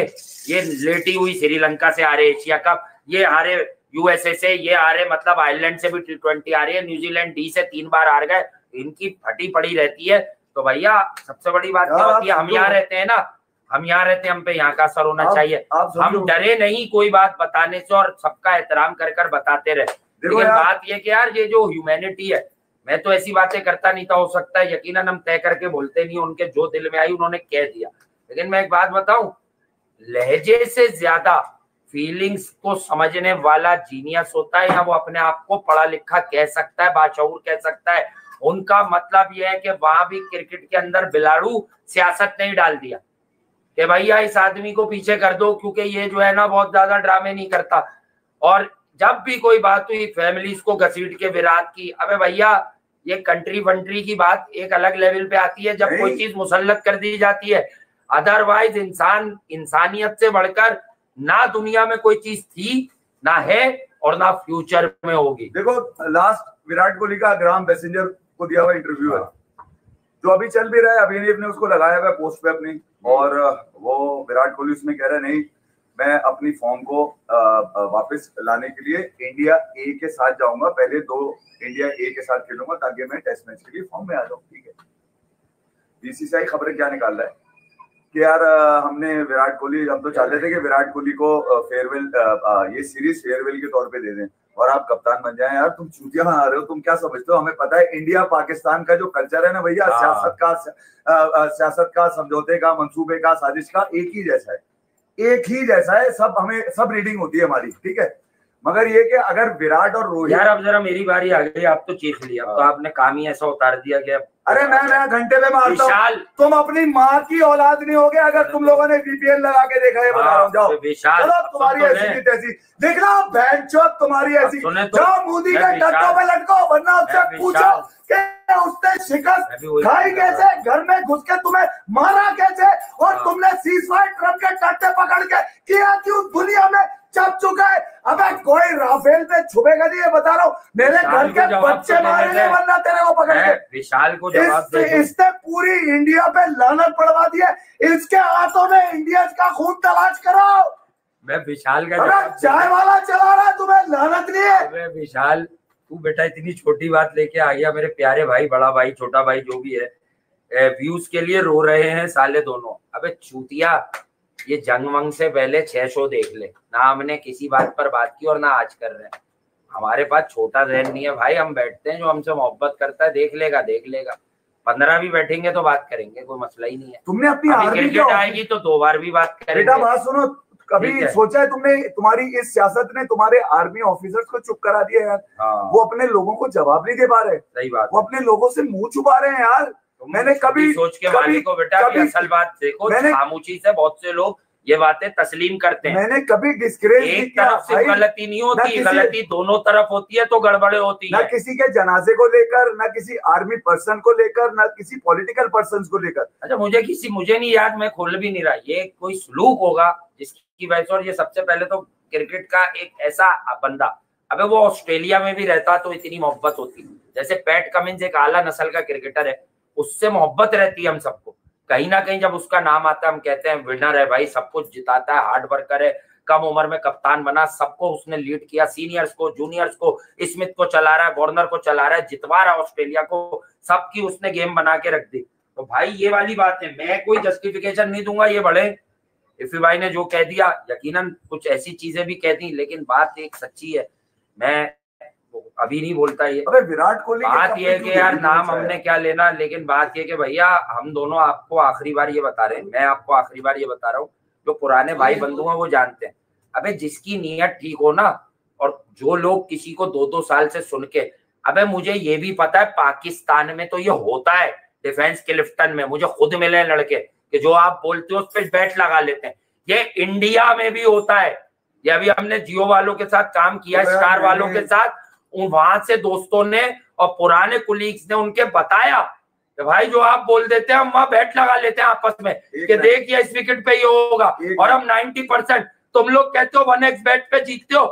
[SPEAKER 1] ये लेटी हुई श्रीलंका से हारे एशिया कप, ये हारे यूएसए से, ये हारे मतलब आयरलैंड से भी T20 आ रही है, न्यूजीलैंड डी से 3 बार हार गए, इनकी फटी पड़ी रहती है। तो भैया सबसे बड़ी बात क्या होती है, हम यहाँ रहते हैं ना, हम यहाँ रहते हैं, हम पे यहाँ का असर होना चाहिए। हम डरे नहीं कोई बात बताने से और सबका एहतराम कर कर बताते रहे। लेकिन बात ये कि यार ये जो ह्यूमैनिटी है, मैं तो ऐसी बातें करता नहीं था, हो सकता है यकीनन हम तय करके बोलते नहीं, उनके जो दिल में आई उन्होंने कह दिया। लेकिन मैं एक बात बताऊं, लहजे से ज्यादा फीलिंग्स को समझने वाला जीनियस होता है, या वो अपने आप को पढ़ा लिखा कह सकता है, बाशऊर कह सकता है। उनका मतलब यह है कि वहां भी क्रिकेट के अंदर बिलाड़ू सियासत नहीं डाल दिया कि भैया इस आदमी को पीछे कर दो क्योंकि ये जो है ना बहुत ज्यादा ड्रामे नहीं करता। और जब भी कोई बात हुई फैमिलीज को घसीट के विराट की, अबे भैया ये कंट्री वंट्री की बात एक अलग लेवल पे आती है जब कोई चीज मुसल्लत कर दी जाती है। अदरवाइज इंसानियत से बढ़कर ना दुनिया में कोई चीज थी, ना है और ना फ्यूचर में होगी।
[SPEAKER 2] देखो लास्ट विराट कोहली का ग्राम पैसेंजर को दिया हुआ इंटरव्यू है जो अभी चल भी रहा है, अभिनव ने उसको लगाया हुआ पोस्ट पे अपनी, और वो विराट कोहली उसमें कह रहा है नहीं मैं अपनी फॉर्म को वापस लाने के लिए इंडिया ए के साथ जाऊंगा, पहले 2 इंडिया ए के साथ खेलूंगा ताकि मैं टेस्ट मैच के लिए फॉर्म में आ जाऊं। ठीक है, बीसीसीआई खबरें क्या निकाल रहा है कि यार हमने विराट कोहली, हम तो चाहते थे कि विराट कोहली को फेयरवेल, ये सीरीज फेयरवेल के तौर पे दे दें और आप कप्तान बन जाएं। यार तुम चूतिया आ रहे हो, तुम क्या समझते हो? हमें पता है इंडिया पाकिस्तान का जो कल्चर है ना भैया, सियासत का, समझौते का, मंसूबे का, साजिश का एक ही जैसा है, एक ही जैसा है। सब हमें सब रीडिंग होती है हमारी, ठीक है। मगर ये कि अगर विराट और रोहित,
[SPEAKER 1] यार अब जरा मेरी बारी आ गई, आप तो चीख लिया, अब तो आपने काम ही ऐसा उतार दिया कि
[SPEAKER 2] अरे मैं घंटे में मारता हूं, तुम अपनी माँ की औलाद नहीं होगे अगर तुम लोगों ने वीपीएन लगा के देखा है, बता रहा हूं। जाओ चलो, तुम्हारी ऐसी की तैसी देखना, बहनचोद तुम्हारी ऐसी, जाओ मोदी के डंडों पे लटको, वरना उससे पूछो कि उसने शिकस्त खाई कैसे, घर में घुस के तुम्हें मारा कैसे, और तुमने सीजफायर ट्रम्प के टट्टे पकड़ के किया क्यों, दुनिया में चप चुका है। अबे कोई राफेल पे छुपेगा नहीं, ये बता रहा हूँ, मेरे घर के बच्चे मारेंगे वरना तेरे को पकड़ के।
[SPEAKER 1] विशाल को जवाब दे दो।
[SPEAKER 2] इसने पूरी इंडिया पे लानत पड़वा दी है, इसके हाथों में इंडिया का खून तलाश करो।
[SPEAKER 1] मैं विशाल का
[SPEAKER 2] चाय वाला चला रहा है, तुम्हें लानत नहीं है।
[SPEAKER 1] अबे विशाल तू बेटा इतनी छोटी बात लेके आ गया, मेरे प्यारे भाई, बड़ा भाई, छोटा भाई जो भी है, व्यूज के लिए रो रहे हैं साले दोनों। अबे चूतिया, ये जंग वंग से पहले 6 शो देख ले, ना हमने किसी बात पर बात की और ना आज कर रहे हैं। हमारे पास छोटा जहन नहीं है भाई, हम बैठते हैं, जो हमसे मोहब्बत करता है देख लेगा 15 भी बैठेंगे तो बात करेंगे, कोई मसला ही नहीं है।
[SPEAKER 2] तुमने अपनी
[SPEAKER 1] क्रिकेट आएगी तो 2 बार भी बात करेंगे।
[SPEAKER 2] बेटा बात सुनो, कभी सोचा है तुमने, तुम्हारी इस सियासत ने तुम्हारे आर्मी ऑफिसर्स को चुप करा दिया यार। वो अपने लोगों को जवाब नहीं दे पा रहे।
[SPEAKER 1] सही बात,
[SPEAKER 2] वो अपने लोगों से मुंह छुपा रहे हैं यार। मैंने कभी
[SPEAKER 1] सोच के मालिक को बेटा असल बात देखो, खामोशी से बहुत से लोग ये बातें तस्लीम करते हैं।
[SPEAKER 2] मैंने कभी डिस्करेज
[SPEAKER 1] एक तरफ से गलती नहीं होती, गलती दोनों तरफ होती है तो गड़बड़े होती है।
[SPEAKER 2] ना किसी के जनाजे को लेकर, ना किसी आर्मी पर्सन को लेकर, ना किसी पॉलिटिकल पर्सन को लेकर।
[SPEAKER 1] अच्छा मुझे नहीं याद, मैं खोल भी नहीं रहा, ये कोई सलूक होगा जिसकी वजह से। और ये सबसे पहले तो क्रिकेट का एक ऐसा बंदा, अबे वो ऑस्ट्रेलिया में भी रहता तो इतनी मोहब्बत होती। जैसे पैट कमिंस एक आला नस्ल का क्रिकेटर है, उससे मोहब्बत रहती है हम सबको। कहीं ना कहीं जब उसका नाम आता है हम कहते हैं विनर है भाई, सब कुछ जिताता है, हार्ड वर्कर है, कम उम्र में कप्तान बना, सबको उसने लीड किया, सीनियर्स को, जूनियर्स को, स्मिथ को चला रहा है, वार्नर को चला रहा है, जितवा रहा है ऑस्ट्रेलिया को, सबकी उसने गेम बना के रख दी। तो भाई ये वाली बात है, मैं कोई जस्टिफिकेशन नहीं दूंगा। ये बड़े इफी भाई ने जो कह दिया, यकीनन कुछ ऐसी चीजें भी कह दी, लेकिन बात एक सच्ची है, मैं अभी नहीं बोलता ये।
[SPEAKER 2] अबे विराट कोहली,
[SPEAKER 1] बात ये है कि यार नाम हमने क्या लेना, लेकिन बात ये कि भैया हम दोनों आपको आखिरी बार ये बता रहे हैं, मैं आपको आखिरी बार ये बता रहा हूँ, जो पुराने भाई बंधु हैं वो जानते हैं। अबे जिसकी नीयत ठीक हो ना, और जो लोग किसी को 2-2 साल से सुन के, अबे मुझे ये भी पता है पाकिस्तान में तो ये होता है, डिफेंस क्लिफ्टन में मुझे खुद मिले लड़के कि जो आप बोलते हो उस पर बैट लगा लेते हैं। ये इंडिया में भी होता है। ये अभी हमने जियो वालों के साथ काम किया, स्टार वालों के साथ, वहां से दोस्तों ने और पुराने कुलीग्स ने उनके बताया कि भाई जो आप बोल देते हैं हम वहां बैट लगा लेते हैं आपस में कि देखिए इस विकेट पे ये होगा, और हम 90%, तुम लोग कहते हो 1x बैट पे जीतते हो।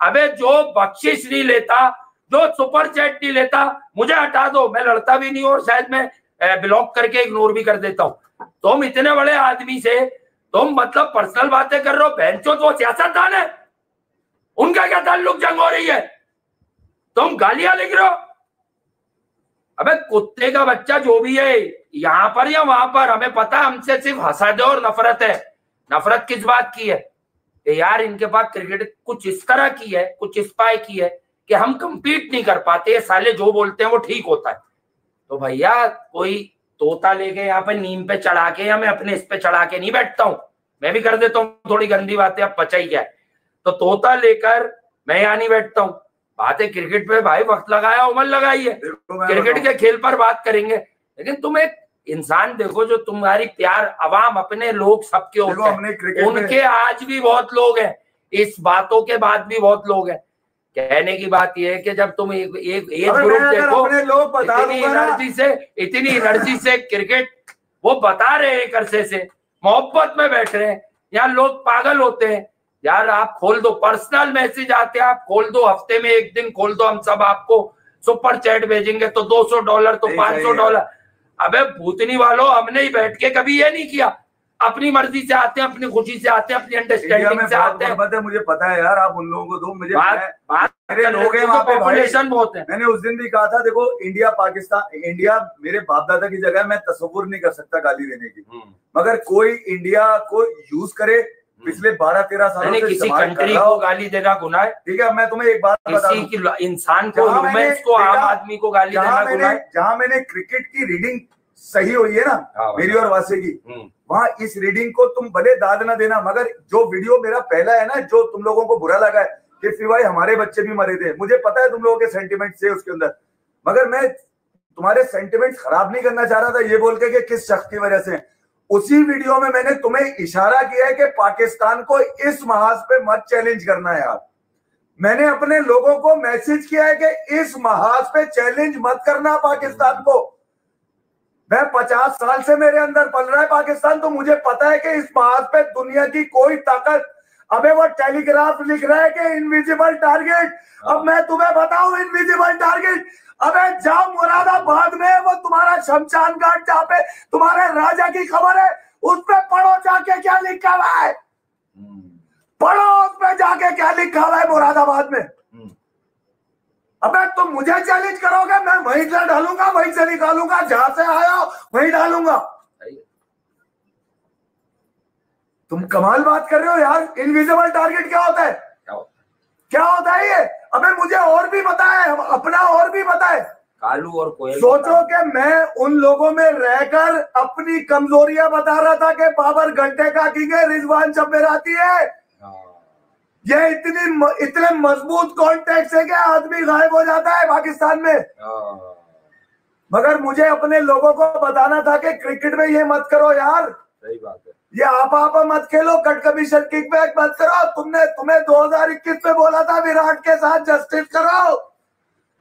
[SPEAKER 1] अबे जो बख्शिश नहीं लेता, जो सुपर चैट नहीं लेता, मुझे हटा दो, मैं लड़ता भी नहीं और शायद मैं ब्लॉक करके इग्नोर भी कर देता हूँ। तुम इतने बड़े आदमी से तुम मतलब पर्सनल बातें कर रहे हो, बहनचोद वो सियासतदान है, उनका क्या ताल्लुक जंग हो रही है, तुम गालियां लिख रहे हो। अबे कुत्ते का बच्चा जो भी है यहाँ पर या वहां पर, हमें पता है हमसे सिर्फ हसद और नफरत है। नफरत किस बात की है? यार इनके पास क्रिकेट कुछ इस तरह की है, कुछ इस पाए की है कि हम compete नहीं कर पाते। साले जो बोलते हैं वो ठीक होता है। तो भैया कोई तोता लेके यहाँ पे नीम पे चढ़ा के, या मैं अपने इस पे चढ़ा के नहीं बैठता हूँ, मैं भी कर देता हूँ थोड़ी गंदी बातें, अब पचा ही क्या है। तो तोता लेकर मैं यहाँ नहीं बैठता हूँ। बात है क्रिकेट पे भाई, वक्त लगाया उम्र लगाई है, क्रिकेट के खेल पर बात करेंगे। लेकिन तुम एक इंसान देखो जो तुम्हारी प्यार अवाम, अपने लोग सबके होते हैं, उनके आज भी बहुत लोग हैं, इस बातों के बाद भी बहुत लोग हैं। कहने की बात यह है कि जब तुम एक ग्रुप देखो, इतनी एनर्जी से क्रिकेट वो बता रहे हैं, एक अरसे से मोहब्बत में बैठ रहे हैं, यहाँ लोग पागल होते हैं। यार आप खोल दो, पर्सनल मैसेज आते हैं, आप खोल दो, हफ्ते में एक दिन खोल दो, हम सब आपको सुपर चैट भेजेंगे, तो $200 तो $500। अबे भूतनी वालों, हमने ही बैठ के कभी ये नहीं किया। अपनी मर्जी से आते हैं, अपनी खुशी से आते हैं, अपनी अंडरस्टैंडिंग से आते हैं।
[SPEAKER 2] मुझे पता है यार, आप उन लोगों को दो, मुझे
[SPEAKER 1] मेरे लोग हैं वहाँ पे, पॉपुलेशन बहुत है।
[SPEAKER 2] मैंने उस दिन भी कहा था, देखो इंडिया पाकिस्तान, इंडिया मेरे बाप दादा की जगह मैं तस्वुर नहीं कर सकता गाली देने की, मगर कोई इंडिया को यूज करे पिछले 12-13 सालों से
[SPEAKER 1] किसी कंट्री को गाली देना गुनाह है।
[SPEAKER 2] ठीक है, मैं तुम्हें एक बात बता दूं,
[SPEAKER 1] किसी इंसान को, ह्यूमंस को, आम आदमी को गाली देना गुनाह है।
[SPEAKER 2] जहां मैंने क्रिकेट की रीडिंग सही हुई है ना, मेरी और वासे की, वहां इस रीडिंग को तुम भले दाद ना देना, मगर जो वीडियो मेरा पहला है ना, जो तुम लोगों को बुरा लगा है कि फिर भाई हमारे बच्चे भी मरे थे, मुझे पता है तुम लोगों के सेंटिमेंट से उसके अंदर, मगर मैं तुम्हारे सेंटिमेंट खराब नहीं करना चाह रहा था ये बोल के कि किस शख्स की वजह से। उसी वीडियो में मैंने तुम्हें इशारा किया है कि पाकिस्तान को इस महाज पे मत चैलेंज करना यार। मैंने अपने लोगों को मैसेज किया है कि इस महाज पे चैलेंज मत करना पाकिस्तान को। मैं 50 साल से मेरे अंदर पल रहा है पाकिस्तान, तो मुझे पता है कि इस महाज पे दुनिया की कोई ताकत, अबे वो टेलीग्राफ लिख रहा है कि इनविजिबल टारगेट। अब मैं तुम्हें बताऊं इनविजिबल टारगेट, अबे जाओ मुरादाबाद में वो तुम्हारा शमशान घाट जहाँ पे तुम्हारे राजा की खबर है, उस पे पढ़ो जाके क्या लिखा हुआ है, पढ़ो उस पे जाके क्या लिखा हुआ है मुरादाबाद में। अबे तुम मुझे चैलेंज करोगे, मैं वहीं से डालूंगा, वहीं से निकालूंगा, जहां से आया वहीं डालूंगा। तुम कमाल बात कर रहे हो यार। इनविजिबल टारगेट क्या होता है, क्या होता है ये? अबे मुझे और भी पता है, अपना और भी पता है।
[SPEAKER 1] कालू और कोयल,
[SPEAKER 2] सोचो कि मैं उन लोगों में रहकर अपनी कमजोरियां बता रहा था कि बाबर घंटे का किंग है, रिजवान जमेराती है, ये इतने मजबूत कॉन्टेक्ट है कि आदमी गायब हो जाता है पाकिस्तान में। मगर मुझे अपने लोगों को बताना था कि क्रिकेट में ये मत करो यार।
[SPEAKER 1] सही बात है,
[SPEAKER 2] ये आप मत खेलो, कट कमीशन किक बैक मत करो। तुम्हें 2021 में बोला था विराट के साथ जस्टिस करो।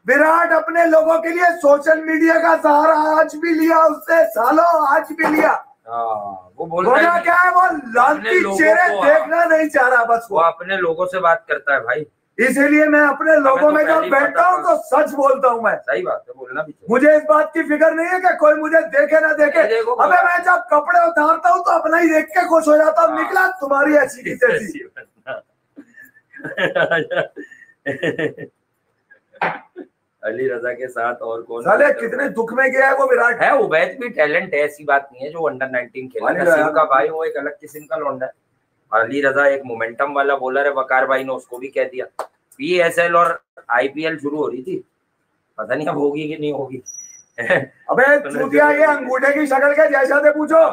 [SPEAKER 2] विराट अपने लोगों के लिए सोशल मीडिया का सहारा आज भी लिया उससे, सालों आज भी लिया।
[SPEAKER 1] वो बोल रहा
[SPEAKER 2] क्या है, वो लालची चेहरे देखना नहीं चाह रहा, बस
[SPEAKER 1] वो अपने लोगों से बात करता है भाई।
[SPEAKER 2] इसीलिए मैं अपने लोगों में जब बैठता हूँ तो सच बोलता हूँ मैं।
[SPEAKER 1] सही बात है, बोलना भी चाहिए।
[SPEAKER 2] मुझे इस बात की फिक्र नहीं है कि कोई मुझे देखे ना देखे। अबे मैं जब कपड़े उतारता हूँ तो अपना ही देख के खुश हो जाता हूँ, निकला तुम्हारी ऐसी की तैसी।
[SPEAKER 1] अली रजा के साथ और कौन
[SPEAKER 2] साले कितने दुख में गया है वो विराट।
[SPEAKER 1] है उबैद भी टैलेंट है, ऐसी बात नहीं है। जो अंडर 19 खेला नसीम का भाई, वो एक अलग किस्म का लौंडा है। अली रजा एक मोमेंटम वाला बॉलर है, वकार भाई ने उसको भी कह दिया। PSL और IPL शुरू हो रही थी, पता नहीं अब होगी कि नहीं होगी।
[SPEAKER 2] अबे चूतिया, ये अंगूठे की शक्ल के जैसा थे पूछो।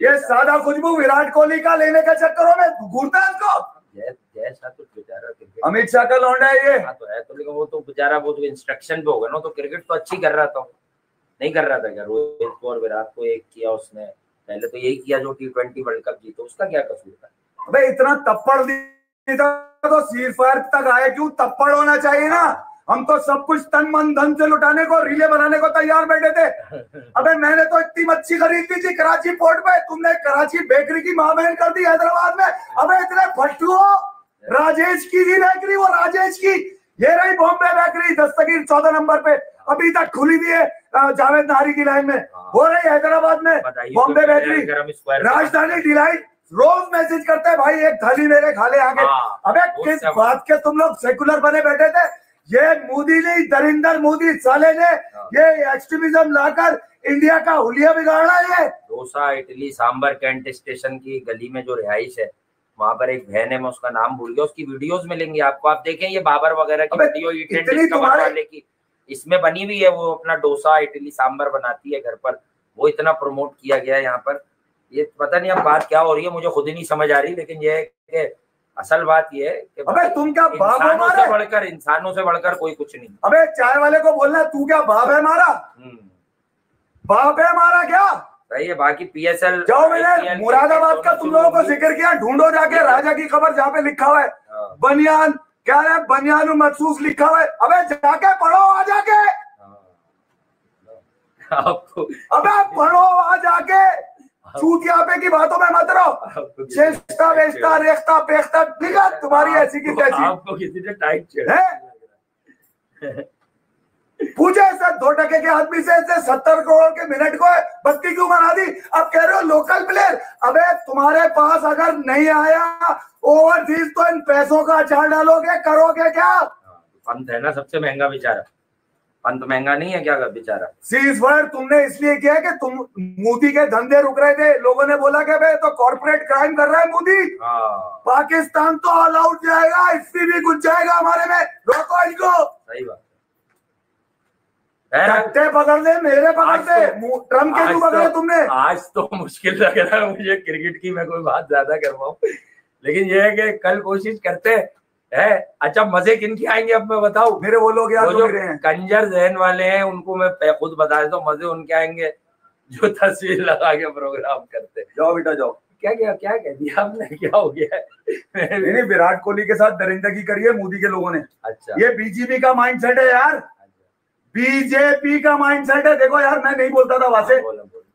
[SPEAKER 2] ये सादा खुशबू विराट कोहली का लेने के चक्करों में घूरता है इसको।
[SPEAKER 1] जैसा तो बेचारा
[SPEAKER 2] अमित शाह का लौंडा है ये।
[SPEAKER 1] तो है तो, लेकिन वो तो बेचारा वो तो इंस्ट्रक्शन पे होगा ना। तो क्रिकेट तो अच्छी कर रहा था, नहीं कर रहा था क्या? रोहित को और विराट को एक किया उसने, पहले तो यही किया जो T20 वर्ल्ड कप जीतो, उसका क्या कसूर था?
[SPEAKER 2] अबे इतना तप्पड़ दिया तो सीरफायर तक आए, क्यों तप्पड़ होना चाहिए ना। हम तो सब कुछ तन मन धन से लुटाने को, रीले बनाने को तैयार बैठे थे। अबे मैंने तो इतनी मच्छी खरीदी थी कराची पोर्ट पे, तुमने कराची बेकरी की मां बहन कर दी हैदराबाद में। अबे इतने फट्टू हो। राजेश की थी बेकरी, वो राजेश की, ये रही बॉम्बे बेकरी दस्तगीर 14 नंबर पे, अभी तक खुली भी है जावेद नारी की लाइन में। हो रही हैदराबाद में बॉम्बे बेकरी, राजधानी डिलाइट। रोज मैसेज करते हैं भाई एक थाली मेरे खा ले आगे। अबे किस बात के तुम लोग सेकुलर बने बैठे थे ये मोदी नहीं, दरिंदर मोदी साले ने ये एक्सट्रीमिज्म लाकर इंडिया का हुलिया बिगाड़ा है।
[SPEAKER 1] डोसा इडली सांबर कैंट स्टेशन की गली में जो रिहाइश है वहां पर एक बहन है, मैं उसका नाम भूल गया, उसकी वीडियोस मिलेंगी आपको, आप देखें ये बाबर वगैरह की वीडियो वाले की इसमें बनी हुई है। वो अपना डोसा इडली सांबर बनाती है घर पर, वो इतना प्रमोट किया गया है यहाँ पर। ये पता नहीं अब बात क्या हो रही है, मुझे खुद ही नहीं समझ आ रही, लेकिन ये कि असल बात ये है कि
[SPEAKER 2] अबे तुम क्या बाप है
[SPEAKER 1] इंसानों से बढ़कर कोई कुछ नहीं।
[SPEAKER 2] अबे चाय वाले को बोलना तू क्या बाप है हमारा, बाप है हमारा क्या?
[SPEAKER 1] सही है। बाकी पीएसएल
[SPEAKER 2] जाओ, मैंने मुरादाबाद का तुम लोगों को जिक्र किया, ढूंढो जाके राजा की खबर जहाँ पे लिखा हुआ है बनियान, क्या है बनियान मखसूस लिखा हुआ है, अबे जाके पढ़ो आ जाके, अबे पढ़ो आ जाके, चूतिया पे की बातों में मत रहो। चेष्टा वेष्टा रेखता पेखता निकाल तुम्हारी ऐसी की तैसी।
[SPEAKER 1] आपको किसी ने टाइट
[SPEAKER 2] है पूछे सर 2% के आदमी से 70 करोड़ के मिनट को बत्ती क्यों बना दी? अब कह रहे हो लोकल प्लेयर, अबे तुम्हारे पास अगर नहीं आया ओवरसीज तो इन पैसों का अचार डालोगे, करोगे क्या?
[SPEAKER 1] पंत है ना सबसे महंगा बेचारा, पंत महंगा नहीं है क्या बेचारा?
[SPEAKER 2] सीज फायर तुमने इसलिए किया कि तुम मोदी के धंधे रुक रहे थे, लोगों ने बोला कि भाई तो कॉर्पोरेट क्राइम कर रहा है मोदी, पाकिस्तान तो ऑल आउट जाएगा, इससे भी कुछ जाएगा हमारे में, रोको इनको।
[SPEAKER 1] सही बात,
[SPEAKER 2] पकड़ ले मेरे पकड़ से, ट्रम्प के क्यों पकड़े तुमने?
[SPEAKER 1] आज तो मुश्किल लग रहा है मुझे क्रिकेट की, मैं कोई बात ज्यादा कर पाऊं, लेकिन ये है कि कल कोशिश करते हैं। अच्छा मजे किन के आएंगे अब मैं बताऊं?
[SPEAKER 2] मेरे वो लोग यार
[SPEAKER 1] जो कंजर जहन वाले हैं उनको मैं खुद बता देता हूँ, मजे उनके आएंगे जो तस्वीर लगा के प्रोग्राम करते।
[SPEAKER 2] जाओ बेटा जाओ।
[SPEAKER 1] क्या कह दिया आपने, क्या हो गया?
[SPEAKER 2] नहीं विराट कोहली के साथ दरिंदगी करी है मोदी के लोगों ने।
[SPEAKER 1] अच्छा,
[SPEAKER 2] ये बीजेपी का माइंडसेट है यार, बीजेपी का माइंडसेट है। देखो यार मैं नहीं बोलता था वहां से,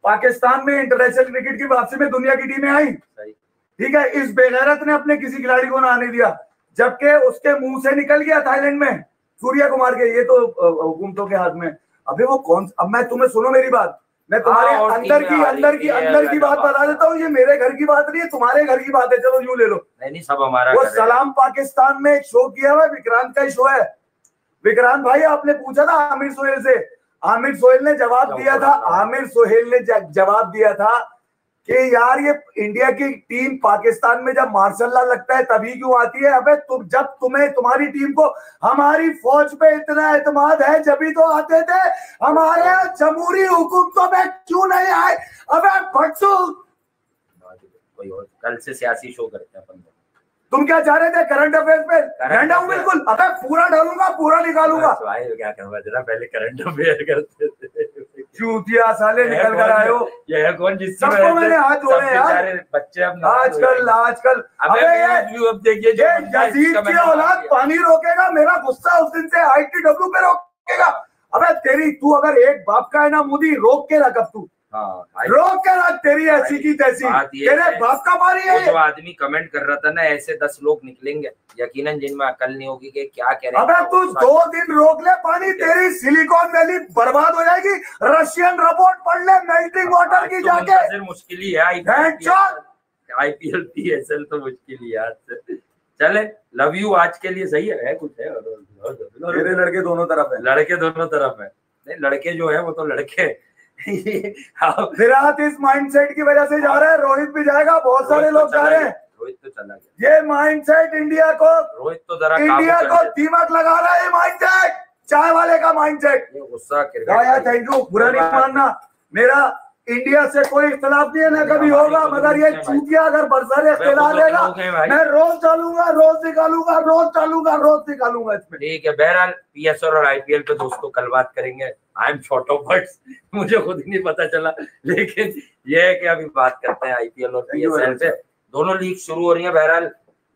[SPEAKER 2] पाकिस्तान में इंटरनेशनल क्रिकेट की वापसी में दुनिया की टीमें आई, ठीक है, इस बेगैरत ने अपने किसी खिलाड़ी को ना आने दिया, जबकि उसके मुंह से निकल गया थाईलैंड में सूर्या कुमार के, ये तो हुकूमतों के हाथ में। अबे वो कौन, अब मैं तुम्हें सुनो मेरी बात, मैं तुम्हारे अंदर की बात बता देता हूँ, ये मेरे घर की बात नहीं है, तुम्हारे घर की बात है, चलो यूं ले लो।
[SPEAKER 1] नहीं सब हमारा।
[SPEAKER 2] वो सलाम पाकिस्तान में एक शो किया हुआ, विक्रांत का ही शो है। विक्रांत भाई आपने पूछा था आमिर सोहेल से, आमिर सोहेल ने जवाब दिया था, आमिर सोहेल ने जवाब दिया था कि यार ये इंडिया की टीम पाकिस्तान में जब मार्शल लॉ लगता है तभी क्यों आती है? अबे जब तुम्हारी टीम को हमारी फौज पे इतना एतमाद है जब तो आते थे, हमारे जमहूरी हुकूमतों में क्यों नहीं आए? अबे भट्टू,
[SPEAKER 1] कल से सियासी शो करते हैं अपन।
[SPEAKER 2] तुम क्या चाह रहे थे करंट अफेयर्स पे? डंडा हूं बिल्कुल, अबे पूरा डालूंगा, पूरा निकालूंगा।
[SPEAKER 1] क्या करवा जरा, पहले करंट अफेयर करते थे।
[SPEAKER 2] चूतिया साले निकल कर आए हो।
[SPEAKER 1] ये है कौन जिससे
[SPEAKER 2] मैंने हाथ जोड़े यार,
[SPEAKER 1] बच्चे अब
[SPEAKER 2] आजकल अबे
[SPEAKER 1] अब देखिए
[SPEAKER 2] यजीद की औलाद पानी रोकेगा, मेरा गुस्सा उस दिन से ITW पे रोकेगा। अबे तेरी, तू अगर एक बाप का है ना मोदी, रोक के रख, अब तू रोक के रख, तेरी ऐसी की तैसी, तेरे बाप का मारी है।
[SPEAKER 1] जो आदमी कमेंट कर रहा था ना, ऐसे 10 लोग निकलेंगे यकीनन जिनमें अकल नहीं होगी कि क्या कह रहे हैं।
[SPEAKER 2] अबे तू 2 दिन रोक ले पानी, तेरी सिलिकॉन वैली बर्बाद हो जाएगी। रशियन रिपोर्ट पढ़ ले मेल्टिंग वाटर की जाके।
[SPEAKER 1] मुश्किल ही है IPL PSL तो मुश्किल ही है। चले, लव यू आज के लिए, सही है कुछ है?
[SPEAKER 2] मेरे लड़के दोनों तरफ है,
[SPEAKER 1] लड़के दोनों तरफ है। नहीं लड़के जो है वो तो लड़के
[SPEAKER 2] विराट इस माइंडसेट की वजह से जा रहा है, रोहित भी जाएगा, बहुत सारे लोग जा रहे हैं।
[SPEAKER 1] रोहित तो चला गया,
[SPEAKER 2] ये माइंडसेट इंडिया को,
[SPEAKER 1] रोहित तो जरा
[SPEAKER 2] इंडिया को दीमक लगा रहा है। ये माइंडसेट चाय वाले का माइंडसेट।
[SPEAKER 1] गुस्सा
[SPEAKER 2] थैंक यू, बुरा नहीं मानना, मेरा इंडिया से कोई इख्तलाफ नहीं है, ना कभी होगा, मगर ये चूतिया अगर बरसर इख्तलाफ देगा मैं रोज डालूंगा, रोज निकालूंगा, रोज डालूंगा, रोज निकालूंगा इसमें।
[SPEAKER 1] ठीक है, बहरहाल PSL और IPL पे दोस्तों कल बात करेंगे। I am short of words, मुझे खुद ही नहीं पता चला, लेकिन ये है कि अभी बात करते हैं IPL और PSL पे। दोनों लीग शुरू हो रही है। बहरहाल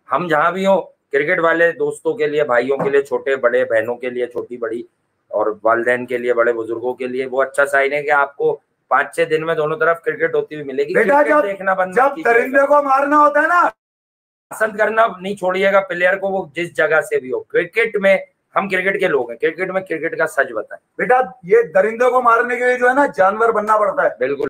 [SPEAKER 1] हम जहां भी हो, क्रिकेट वाले दोस्तों के लिए, भाइयों के लिए, छोटे बड़े, बहनों के लिए, छोटी बड़ी, और वालिदैन के लिए, बड़े बुजुर्गों के लिए वो अच्छा साइन है कि आपको 5-6 दिन में दोनों तरफ क्रिकेट होती हुई मिलेगी।
[SPEAKER 2] बेटा
[SPEAKER 1] देखना बंद,
[SPEAKER 2] जब दरिंदे को मारना होता है ना,
[SPEAKER 1] पसंद करना नहीं छोड़िएगा प्लेयर को, वो जिस जगह से भी हो। क्रिकेट में हम क्रिकेट के लोग हैं, क्रिकेट में क्रिकेट का सच बताएं।
[SPEAKER 2] बेटा ये दरिंदे को मारने के लिए जो है ना जानवर बनना पड़ता है।
[SPEAKER 1] बिल्कुल।